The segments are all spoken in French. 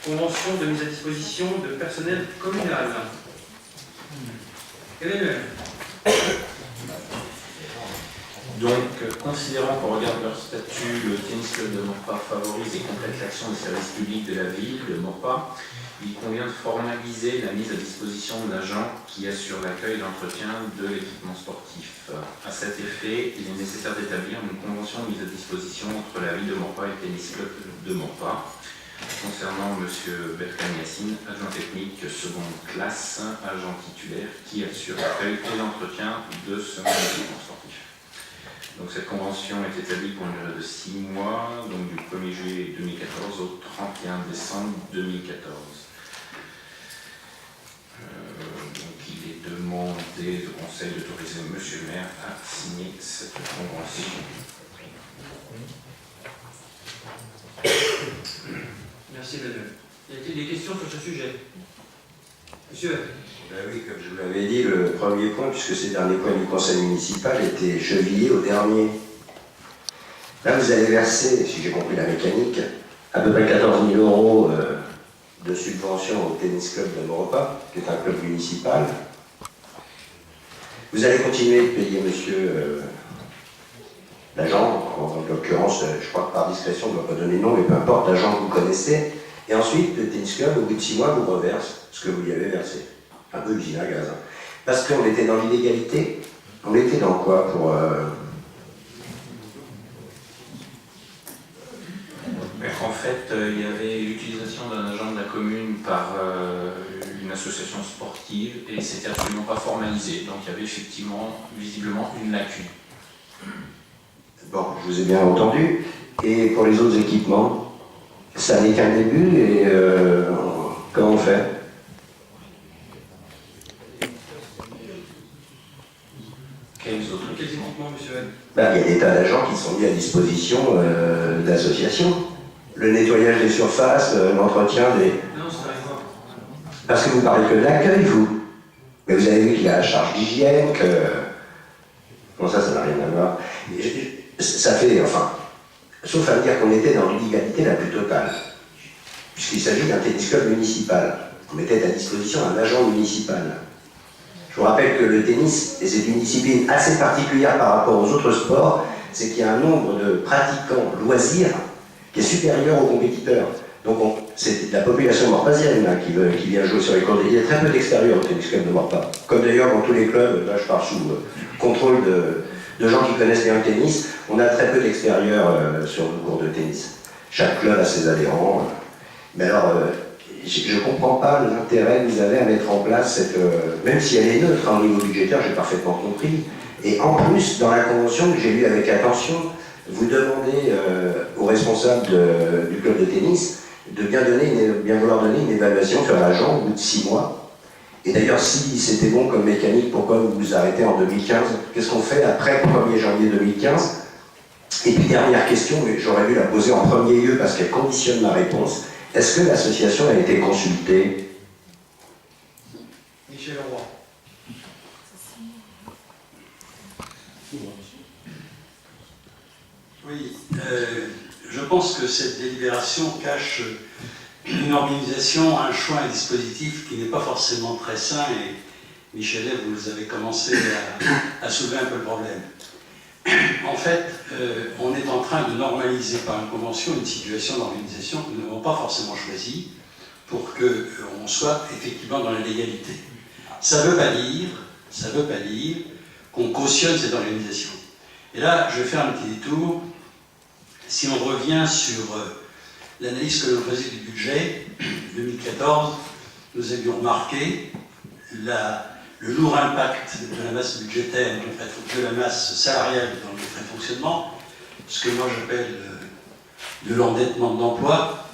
convention de mise à disposition de personnel communal. Emmanuel. Donc, considérant qu'au regard de leur statut, le tennis club de Maurepas favorise et complète l'action des services publics de la ville de Maurepas, il convient de formaliser la mise à disposition d'agents qui assurent l'accueil et l'entretien de l'équipement sportif. À cet effet, il est nécessaire d'établir une convention de mise à disposition entre la ville de Maurepas et le tennis club de Maurepas. Concernant M. Berkane Yassine, adjoint technique seconde classe, agent titulaire, qui assure l'accueil et l'entretien de ce équipement sportif. Donc cette convention est établie pour une durée de 6 mois, donc du 1er juillet 2014 au 31 décembre 2014. Donc il est demandé au Conseil d'autoriser M. le maire à signer cette convention. Merci, Emmanuel. Y a-t-il des questions sur ce sujet? Monsieur? Ben oui, comme je vous l'avais dit, le premier point, puisque c'est le dernier point du conseil municipal, était chevillé au dernier. Là, vous avez versé, si j'ai compris la mécanique, à peu près 14 000 € de subvention au tennis club de Maurepas, qui est un club municipal. Vous allez continuer de payer monsieur l'agent, en l'occurrence, je crois que par discrétion, on ne doit pas donner de nom, mais peu importe, l'agent que vous connaissez. Et ensuite, le tennis club, au bout de 6 mois, vous reverse ce que vous lui avez versé. Un peu usine à gaz. Hein. Parce qu'on était dans l'illégalité. On était dans quoi pour... En fait, il y avait l'utilisation d'un agent de la commune par une association sportive et c'était absolument pas formalisé. Donc il y avait effectivement, visiblement, une lacune. Bon, je vous ai bien entendu. Et pour les autres équipements, ça n'est qu'un début et comment on fait? Quels autres équipements, monsieur? Ben, il y a des tas d'agents qui sont mis à disposition d'associations. Le nettoyage des surfaces, l'entretien des... Non, ça n'arrive pas. Parce que vous parlez que de l'accueil, vous. Mais vous avez vu qu'il y a la charge d'hygiène, que... Bon, ça n'a rien à voir. Ça fait, enfin... Sauf à me dire qu'on était dans l'illégalité la plus totale. Puisqu'il s'agit d'un tennis club municipal. On mettait à disposition un agent municipal. Je vous rappelle que le tennis, et c'est une discipline assez particulière par rapport aux autres sports, c'est qu'il y a un nombre de pratiquants loisirs qui est supérieur aux compétiteurs. Donc c'est la population morpasienne là, qui vient jouer sur les cours. Il y a très peu d'extérieurs au tennis club de Maurepas. Comme d'ailleurs dans tous les clubs, là je pars sous contrôle de gens qui connaissent bien le tennis, on a très peu d'extérieurs sur le cours de tennis. Chaque club a ses adhérents. Mais alors, je ne comprends pas l'intérêt que vous avez à mettre en place cette... même si elle est neutre au niveau budgétaire, j'ai parfaitement compris. Et en plus, dans la convention que j'ai lue avec attention, vous demandez aux responsables du club de tennis de bien vouloir donner une évaluation sur l'agent au bout de 6 mois. Et d'ailleurs, si c'était bon comme mécanique, pourquoi vous vous arrêtez en 2015? Qu'est-ce qu'on fait après le 1er janvier 2015? Et puis dernière question, mais j'aurais dû la poser en premier lieu parce qu'elle conditionne ma réponse. Est-ce que l'association a été consultée? Michel Leroy. Oui, je pense que cette délibération cache une organisation, un choix, un dispositif qui n'est pas forcément très sain et Michel, vous avez commencé à soulever un peu le problème. En fait, on est en train de normaliser par une convention une situation d'organisation que nous n'avons pas forcément choisie pour qu'on soit effectivement dans la légalité. Ça ne veut pas dire qu'on cautionne cette organisation. Et là, je vais faire un petit détour. Si on revient sur l'analyse que l'on faisait du budget 2014, nous avions remarqué le lourd impact de la masse budgétaire, de la masse salariale dans le frais de fonctionnement, ce que moi j'appelle de l'endettement de l'emploi,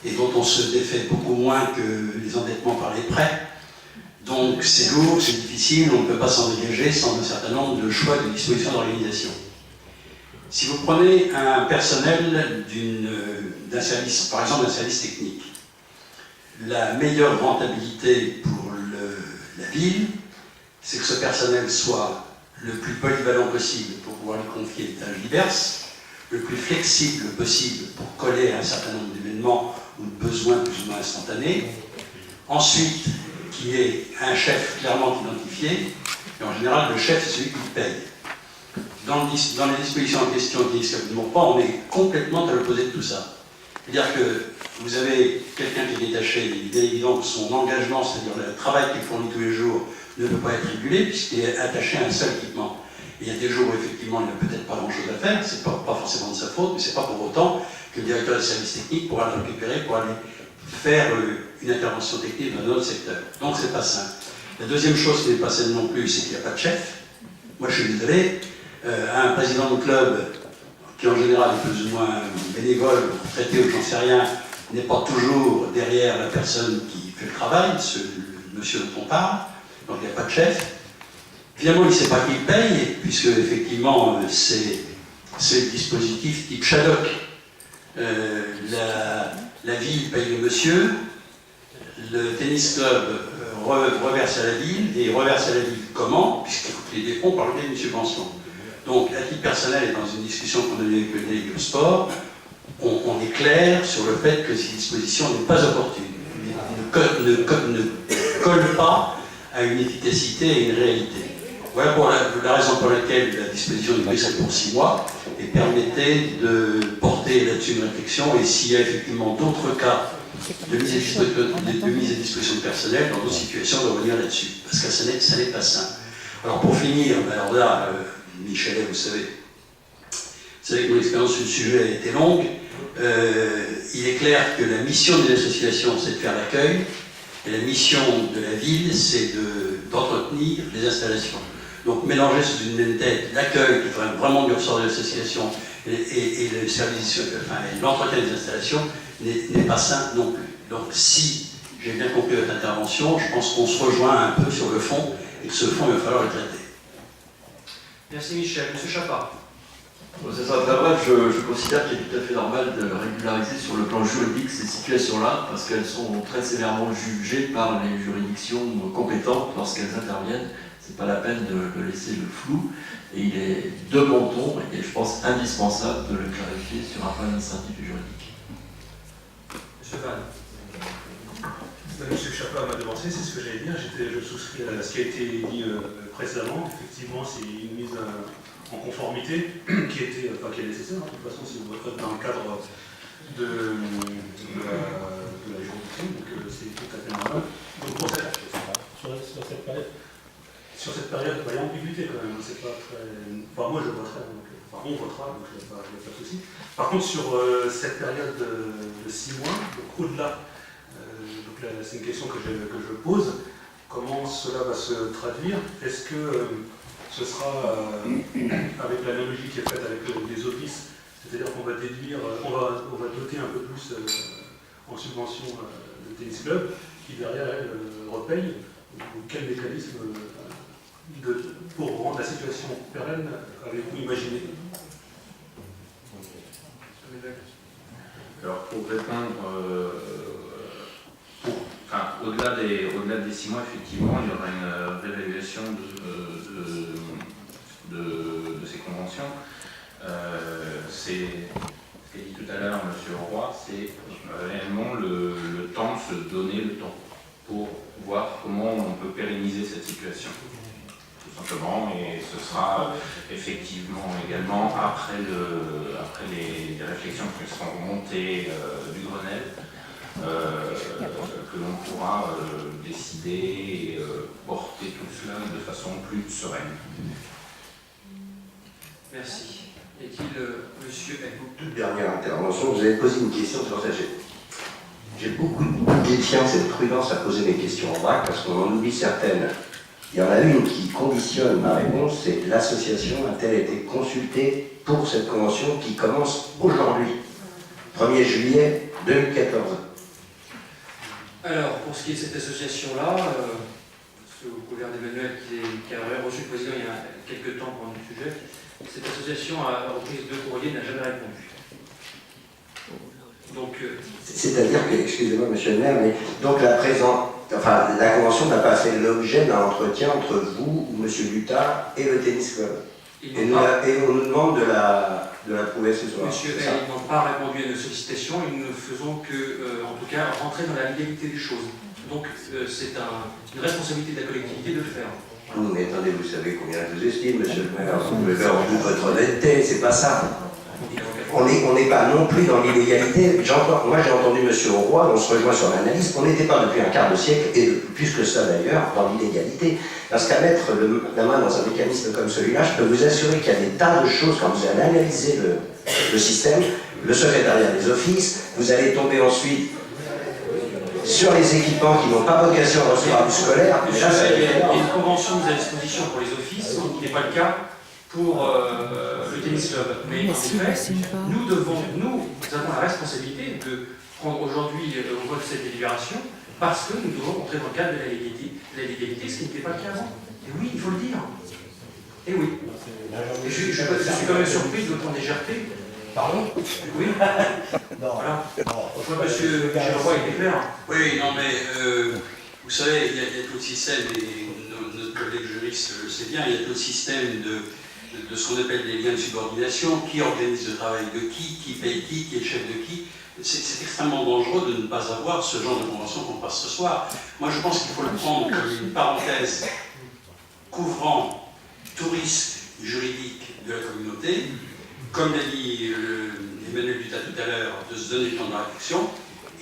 et dont on se défait beaucoup moins que les endettements par les prêts. Donc c'est lourd, c'est difficile, on ne peut pas s'en dégager sans un certain nombre de choix de dispositions d'organisation. Si vous prenez un personnel d'un service, par exemple d'un service technique, la meilleure rentabilité pour la ville, c'est que ce personnel soit le plus polyvalent possible pour pouvoir lui confier des tâches diverses, le plus flexible possible pour coller à un certain nombre d'événements ou de besoin plus ou moins instantané. Ensuite, qu'il y ait un chef clairement identifié, et en général, le chef, c'est celui qui paye. Dans les dispositions en question qui ne vont pas, on est complètement à l'opposé de tout ça. C'est-à-dire que vous avez quelqu'un qui est détaché, il est évident que son engagement, c'est-à-dire le travail qu'il fournit tous les jours, ne peut pas être régulé puisqu'il est attaché à un seul équipement. Et il y a des jours où effectivement il n'a peut-être pas grand-chose à faire, c'est pas forcément de sa faute, mais c'est pas pour autant que le directeur des services techniques pourra le récupérer pour aller faire une intervention technique dans un autre secteur. Donc c'est pas sain. La deuxième chose qui n'est pas saine non plus, c'est qu'il n'y a pas de chef. Moi je suis désolé, un président de club qui en général est plus ou moins bénévole, retraité ou j'en sais rien, n'est pas toujours derrière la personne qui fait le travail, le monsieur dont on parle, donc il n'y a pas de chef. Finalement, il ne sait pas qui paye, puisque effectivement, c'est le dispositif type Shadok. La ville paye le monsieur, le tennis club reverse à la ville, et reverse à la ville comment? Puisqu'il faut qu'il y ait des fonds par le biais d'une subvention. Donc, à titre personnel, et dans une discussion qu'on a eue avec le délégué au sport, on est clair sur le fait que ces dispositions n'est pas opportune, ne colle pas à une efficacité et une réalité. Voilà pour la raison pour laquelle la disposition est prise pour 6 mois et permettait de porter là-dessus une réflexion, et s'il y a effectivement d'autres cas de mise à disposition de personnel dans d'autres situations, de revenir là-dessus, parce que ça n'est pas sain. Alors pour finir, alors là, Michelet, vous savez que mon expérience sur le sujet a été longue. Il est clair que la mission d'une association, c'est de faire l'accueil, et la mission de la ville, c'est d'entretenir les installations. Donc mélanger sous une même tête l'accueil, qui est vraiment du ressort de l'association, et le service, enfin, l'entretien des installations, n'est pas sain non plus. Donc si j'ai bien compris votre intervention, je pense qu'on se rejoint un peu sur le fond, et que ce fond, il va falloir le traiter. Merci Michel. Monsieur Chapa. C'est ça, très bref, je considère qu'il est tout à fait normal de régulariser sur le plan juridique ces situations-là, parce qu'elles sont très sévèrement jugées par les juridictions compétentes lorsqu'elles interviennent. C'est pas la peine de laisser le flou, et il est de bon ton, et je pense indispensable de le clarifier sur un plan administratif et juridique. Monsieur Van. Monsieur Chapa m'a devancé, c'est ce que j'allais dire. Je souscris à ce qui a été dit précédemment. Effectivement, c'est une mise en conformité qui est nécessaire. De toute façon, c'est dans le cadre de la juridiction, donc c'est tout à fait normal. Donc pour sur cette période, il y a ambiguïté quand même. C'est pas très. Enfin, moi je voterai, donc, enfin, on votera, donc il n'y a pas de souci. Par contre, sur cette période de 6 mois, donc au-delà. Donc là, c'est une question que je pose. Comment cela va se traduire? Est-ce que ce sera avec l'analogie qui est faite avec les offices, c'est-à-dire qu'on va déduire, on va doter un peu plus en subvention le tennis club, qui derrière elle repaye, ou quel mécanisme pour rendre la situation pérenne avez-vous imaginé? Alors pour répondre, au-delà des 6 mois, effectivement, il y aura une réévaluation de ces conventions. C'est ce qu'a dit tout à l'heure M. Roy, c'est réellement le temps, se donner le temps pour voir comment on peut pérenniser cette situation. Tout simplement, et ce sera effectivement également après les réflexions qui seront remontées du Grenelle, que l'on pourra décider et porter tout cela de façon plus sereine. Merci. Est-il Monsieur Elbouk? Toute dernière intervention, vous avez posé une question sur ça. J'ai beaucoup de défiance et de prudence à poser mes questions en vrac parce qu'on en oublie certaines. Il y en a une qui conditionne ma réponse, c'est l'association a-t-elle été consultée pour cette convention qui commence aujourd'hui, 1er juillet 2014. Alors, pour ce qui est de cette association-là, sous le gouverneur Emmanuel qui a reçu le président il y a quelques temps pour un sujet, cette association à reprise de courrier n'a jamais répondu. Donc, c'est-à-dire que, excusez-moi monsieur le maire, mais donc la convention n'a pas fait l'objet d'un entretien entre vous, monsieur Lutard, et le tennis club. Ils Et, n'ont pas- on nous demande de l'approuver ce soir. Monsieur c'est ça. Hay, ils n'ont pas répondu à nos sollicitations, ils ne faisons que, en tout cas, rentrer dans la légalité des choses. Donc, c'est une responsabilité de la collectivité de le faire. Oui, mais attendez, vous savez combien je vous estime, monsieur le maire. Vous pouvez faire en toute votre honnêteté, c'est pas ça. On n'est pas non plus dans l'illégalité. Moi, j'ai entendu monsieur Auroy, on se rejoint sur l'analyse, on n'était pas depuis un quart de siècle, et plus que ça d'ailleurs, dans l'illégalité. Parce qu'à mettre la main dans un mécanisme comme celui-là, je peux vous assurer qu'il y a des tas de choses, quand vous allez analyser le système, le secrétariat des offices, vous allez tomber ensuite sur les équipements qui n'ont pas vocation à recevoir du scolaire. Monsieur Là, ça va Hay, il y être a énorme. une convention mise à disposition pour les offices, ce qui n'est pas le cas pour le tennis club. Mais en effet, nous avons la responsabilité de prendre aujourd'hui au vote cette délibération parce que nous devons entrer dans le cadre de la légalité, ce qui n'était pas le cas avant. Et oui, il faut le dire. Et oui. Et je suis quand même surpris de votre légèreté. Pardon? Oui. Non. Voilà. Non. Monsieur Leroy était clair. Oui, non, mais vous savez, il y a tout le système, et notre collègue juriste le sait bien, il y a tout le système de ce qu'on appelle les liens de subordination, qui organise le travail de qui paye qui est le chef de qui. C'est extrêmement dangereux de ne pas avoir ce genre de convention qu'on passe ce soir. Moi, je pense qu'il faut le prendre comme une parenthèse couvrant tout risque juridique de la communauté. Comme l'a dit Emmanuel Dutat tout à l'heure, de se donner le temps de réflexion.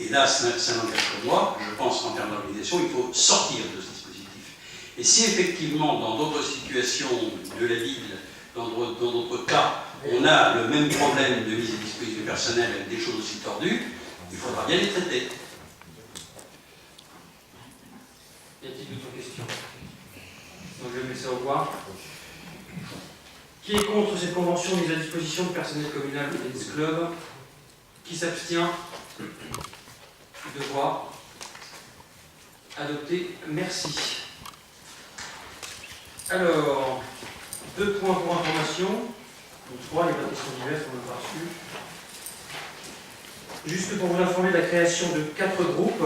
Et là, ça n'engage que moi. Je pense qu'en termes d'organisation, il faut sortir de ce dispositif. Et si effectivement, dans d'autres situations de la ville, dans d'autres cas, on a le même problème de mise à disposition du personnel avec des choses aussi tordues, il faudra bien les traiter. Y a-t-il d'autres questions? Donc je vais mettre ça au revoir. Qui est contre cette convention mise à disposition du personnel communal du tennis club? Qui s'abstient? De voix. Adopté. Merci. Alors, 2 points pour information. Donc 3, les questions diverses, on n'a pas reçu. Juste pour vous informer de la création de 4 groupes.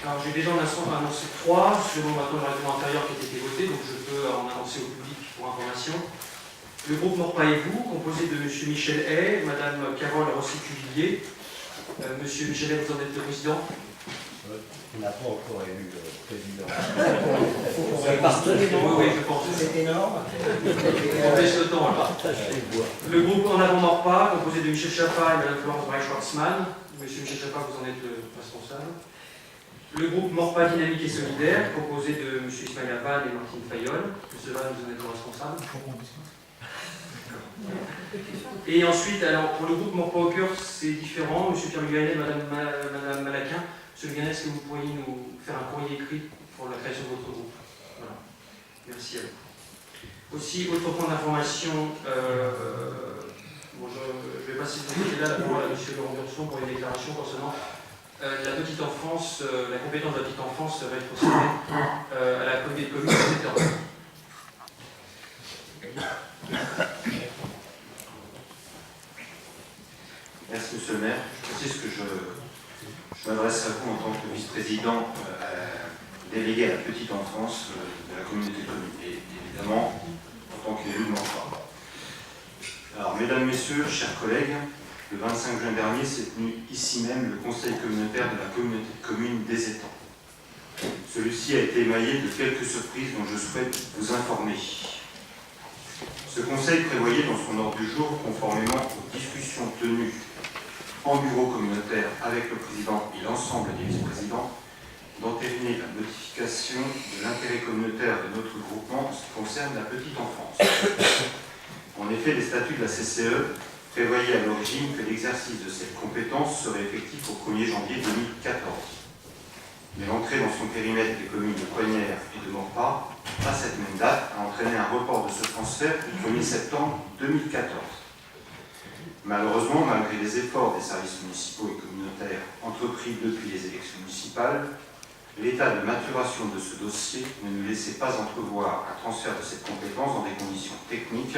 Alors j'ai déjà annoncé 3, selon maintenant le règlement intérieur qui a été voté, donc je peux en annoncer au public pour information. Le groupe Morpa et vous, composé de M. Michel Hay, Mme Carole Rossi-Cuvillier. M. Michel Hay, vous en êtes le président? On n'a pas encore élu le président. On va partager. Oui, je pense. C'est énorme. On baisse le temps là. Le groupe En Avant Morpa, composé de Michel Chapa et Mme Florence Marie-Schwartzmann. M. Michel Chapa, vous en êtes le responsable. Le groupe Morpa Dynamique et Solidaire, composé de M. Ismaël Aval et Martine Fayol. M. Val, vous en êtes le responsable. Et ensuite, alors pour le groupe Morpa au cœur, c'est différent. M. Pierre Luganet, Mme Malaquin. M. Luganet, est-ce que vous pourriez nous faire un courrier écrit pour la création de votre groupe? Voilà. Merci à vous. Aussi, autre point d'information, je vais passer de ce côté-là la parole à M. Laurent Burson pour une déclaration concernant la petite enfance, la compétence de la petite enfance va être transférée à la commune de Sétan. Merci Monsieur le maire. Je précise que je m'adresse à vous en tant que vice-président délégué à la petite enfance de la communauté de communes et évidemment en tant qu'élu de Morpa. Alors mesdames, messieurs, chers collègues, le 25 juin dernier s'est tenu ici même le conseil communautaire de la communauté de communes des Étangs. Celui-ci a été émaillé de quelques surprises dont je souhaite vous informer. Ce conseil prévoyait dans son ordre du jour, conformément aux discussions tenues en bureau communautaire avec le président et l'ensemble des vice-présidents, d'entériner la modification de l'intérêt communautaire de notre groupement en ce qui concerne la petite enfance. En effet, les statuts de la CCE prévoyaient à l'origine que l'exercice de cette compétence serait effectif au 1er janvier 2014. Mais l'entrée dans son périmètre des communes de Coignères et de Morpa, à cette même date, a entraîné un report de ce transfert du 1er septembre 2014. Malheureusement, malgré les efforts des services municipaux et communautaires entrepris depuis les élections municipales, l'état de maturation de ce dossier ne nous laissait pas entrevoir un transfert de cette compétence dans des conditions techniques,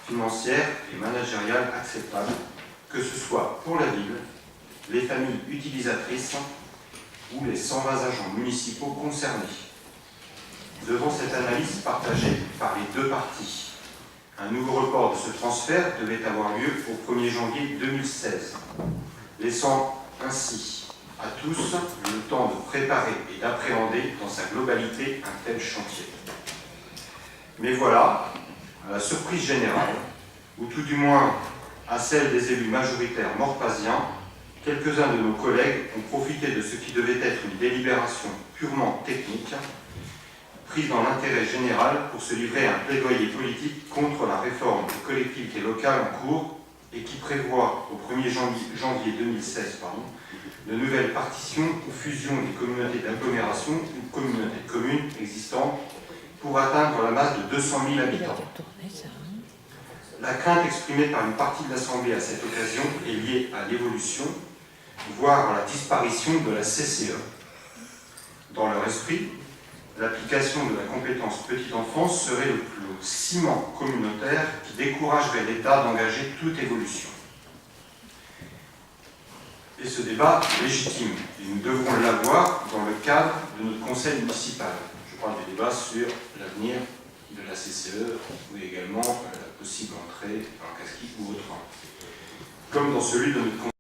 financières et managériales acceptables, que ce soit pour la ville, les familles utilisatrices ou les 120 agents municipaux concernés. Devant cette analyse partagée par les deux parties, Un nouveau report de ce transfert devait avoir lieu au 1er janvier 2016, laissant ainsi à tous le temps de préparer et d'appréhender dans sa globalité un tel chantier. Mais voilà, à la surprise générale, ou tout du moins à celle des élus majoritaires morpasiens, quelques-uns de nos collègues ont profité de ce qui devait être une délibération purement technique, prise dans l'intérêt général pour se livrer à un plaidoyer politique contre la réforme des collectivités locales en cours et qui prévoit au 1er janvier 2016 de nouvelles partitions ou fusions des communautés d'agglomération ou communautés de communes existantes pour atteindre la masse de 200 000 habitants. La crainte exprimée par une partie de l'Assemblée à cette occasion est liée à l'évolution, voire à la disparition de la CCE. Dans leur esprit, l'application de la compétence petite enfance serait le plus haut ciment communautaire qui découragerait l'État d'engager toute évolution. Et ce débat est légitime, et nous devrons l'avoir dans le cadre de notre conseil municipal. Je parle du débat sur l'avenir de la CCE, ou également la possible entrée en casquille ou autre, comme dans celui de notre conseil.